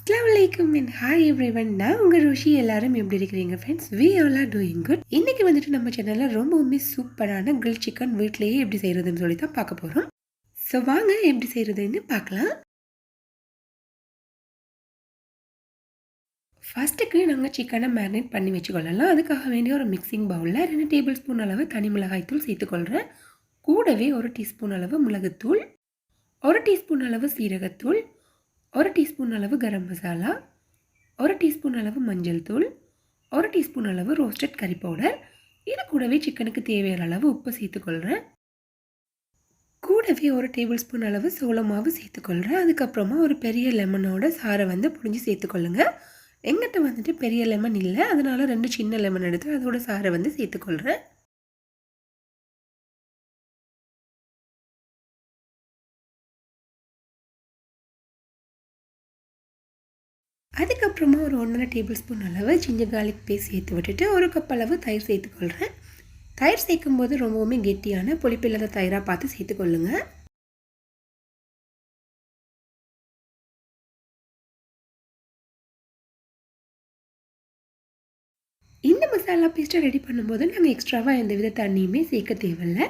Assalamualaikum and hi everyone. நான் உங்க ரோஷி. எல்லாரும் எப்படி இருக்கிறீங்க friends? We all are doing good. இன்னைக்கு வந்துட்டு நம்ம சேனல்ல ரொம்பவுமே சூப்பரான grill chicken வீட்லயே எப்படி செய்யறதுன்னு சொல்லி தான் பார்க்க போறோம். ஸோ வாங்க எப்படி செய்யறதுன்னு பார்க்கலாம். ஃபர்ஸ்ட்டுக்கு நாங்கள் சிக்கனை மேரினேட் பண்ணி வச்சுக்கொள்ளலாம். அதுக்காக வேண்டிய ஒரு மிக்சிங் பவுலில் 2 டேபிள் ஸ்பூன் அளவு தனி மிளகாய் தூள் சேர்த்துக்கொள்கிறேன். கூடவே 1 டீஸ்பூன் அளவு மிளகுத்தூள், 1 டீஸ்பூன் அளவு சீரகத்தூள், 1 டீஸ்பூன் அளவு கரம் மசாலா, 1 டீஸ்பூன் அளவு மஞ்சள் தூள், 1 டீஸ்பூன் அளவு ரோஸ்டட் கறி பவுடர். இது கூடவே சிக்கனுக்கு தேவையான அளவு உப்பு சேர்த்துக்கொள்கிறேன். கூடவே 1 டேபிள் ஸ்பூன் அளவு சோள மாவு சேர்த்துக்கொள்கிறேன். அதுக்கப்புறமா ஒரு பெரிய லெமனோட சாறை புழிஞ்சு சேர்த்துக்கொள்ளுங்க. எங்கிட்ட வந்துட்டு பெரிய லெமன் இல்லை, அதனால 2 சின்ன லெமன் எடுத்து அதோட சாறை சேர்த்துக்கொள்கிறேன். அதுக்கப்புறமா ஒரு 1.5 டேபிள் ஸ்பூன் அளவு ஜிஞ்சர் கார்லிக் பேஸ்ட் சேர்த்து விட்டுட்டு 1 கப் அளவு தயிர் சேர்த்துக்கொள்கிறேன். தயிர் சேர்க்கும்போது ரொம்பவுமே கெட்டியான புளிப்பில்லாத தயிராக பார்த்து சேர்த்துக்கொள்ளுங்க. இந்த மசாலா பேஸ்ட்டை ரெடி பண்ணும்போது நாங்கள் எக்ஸ்ட்ராவாக எந்த வித தண்ணியுமே சேர்க்க தேவையில்லை.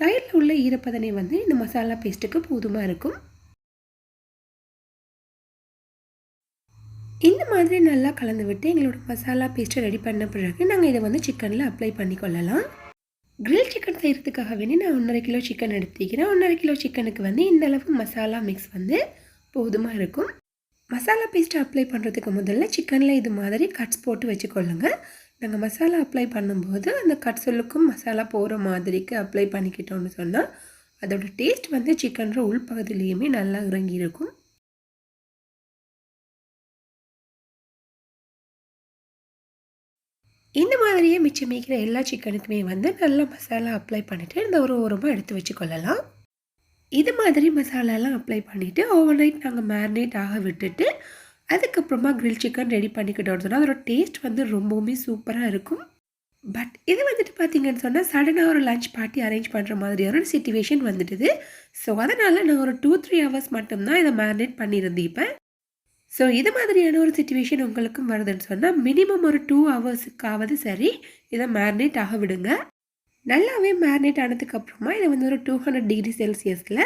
தயிரில் உள்ள ஈரப்பதனை இந்த மசாலா பேஸ்ட்டுக்கு போதுமாக இருக்கும். இந்த மாதிரி நல்லா கலந்து விட்டு எங்களோட மசாலா பேஸ்ட்டை ரெடி பண்ண பிறகு நாங்கள் இதை சிக்கனில் அப்ளை பண்ணிக்கொள்ளலாம். கிரில் சிக்கன் செய்கிறதுக்காக நான் 1.5 கிலோ சிக்கன் எடுத்துக்கிறேன். 1.5 கிலோ சிக்கனுக்கு இந்த அளவு மசாலா மிக்ஸ் போதுமாக இருக்கும். மசாலா பேஸ்ட்டை அப்ளை பண்ணுறதுக்கு முதல்ல சிக்கனில் இது மாதிரி கட்ஸ் போட்டு வச்சுக்கொள்ளுங்க. நாங்கள் மசாலா அப்ளை பண்ணும்போது அந்த கட்ஸுக்கும் மசாலா போகிற மாதிரிக்கு அப்ளை பண்ணிக்கிட்டோன்னு சொன்னால் அதோட டேஸ்ட் சிக்கனோட உள்பகுதியிலையுமே நல்லா இறங்கி இருக்கும். இந்த மாதிரியே மிச்சம் மீக்கிற எல்லா சிக்கனுக்குமே நல்லா மசாலா அப்ளை பண்ணிவிட்டு இந்த ஒரு ஓரமாக எடுத்து வச்சுக்கொள்ளலாம். இது மாதிரி மசாலாலாம் அப்ளை பண்ணிவிட்டு ஓவர் நைட் நாங்கள் மேரினேட் ஆக விட்டுட்டு அதுக்கப்புறமா கிரில் சிக்கன் ரெடி பண்ணிக்கிட்டோம்னு சொன்னால் அதோட டேஸ்ட் ரொம்பவுமே சூப்பராக இருக்கும். பட் இது பார்த்திங்கன்னு சொன்னால் சடனாக ஒரு லஞ்ச் பார்ட்டி அரேஞ்ச் பண்ணுற மாதிரியான ஒரு சிச்சுவேஷன் வந்துட்டுது. ஸோ அதனால் நான் ஒரு 2-3 ஹவர்ஸ் மட்டும்தான் இதை மேரினேட் பண்ணியிருந்தேன். ஸோ இது மாதிரியான ஒரு சிச்சுவேஷன் உங்களுக்கும் வருதுன்னு சொன்னால் மினிமம் ஒரு 2 ஹவர்ஸுக்காவது சரி இதை மேரினேட் ஆக விடுங்க. நல்லாவே மேரினேட் ஆனதுக்கப்புறமா இதை ஒரு 200 டிகிரி செல்சியஸில்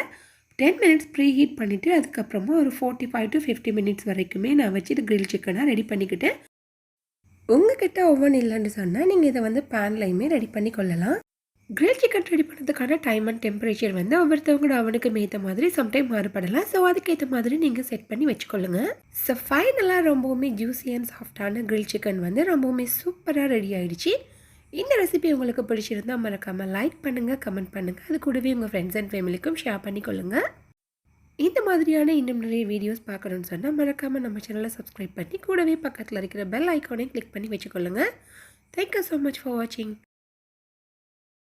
10 மினிட்ஸ் ப்ரீ ஹீட் பண்ணிவிட்டு அதுக்கப்புறமா ஒரு 45 to 50 மினிட்ஸ் வரைக்குமே நான் வச்சு இது கிரில் சிக்கனாக ரெடி பண்ணிக்கிட்டேன். உங்ககிட்ட ஓவன் இல்லைன்னு சொன்னால் நீங்கள் இதை பேன்லையுமே ரெடி பண்ணி கொள்ளலாம். கிரில் சிக்கன் ரெடி பண்ணுறதுக்கான டைம் அண்ட் டெம்பரேச்சர் ஒவ்வொருத்தவங்களோட அவனுக்கு ஏற்ற மாதிரி சம்டைம் மாறுபடலாம். ஸோ அதுக்கேற்ற மாதிரி நீங்கள் செட் பண்ணி வச்சுக்கொள்ளுங்க. ஸோ ஃபைனலாக ரொம்பவுமே ஜூஸி அண்ட் சாஃப்டான கிரில் சிக்கன் ரொம்பவுமே சூப்பராக ரெடி ஆகிடுச்சு. இந்த ரெசிபி உங்களுக்கு பிடிச்சிருந்தால் மறக்காமல் லைக் பண்ணுங்கள், கமெண்ட் பண்ணுங்கள். அது கூடவே உங்கள் ஃப்ரெண்ட்ஸ் அண்ட் ஃபேமிலிக்கும் ஷேர் பண்ணிக்கொள்ளுங்கள். இந்த மாதிரியான இன்னும் நிறைய வீடியோஸ் பார்க்கணுன்னு சொன்னால் மறக்காமல் நம்ம சேனலை சப்ஸ்கிரைப் பண்ணி கூடவே பக்கத்தில் இருக்கிற பெல் ஐக்கானையும் கிளிக் பண்ணி வச்சுக்கொள்ளுங்கள். தேங்க்யூ ஸோ மச் ஃபார் வாட்சிங்.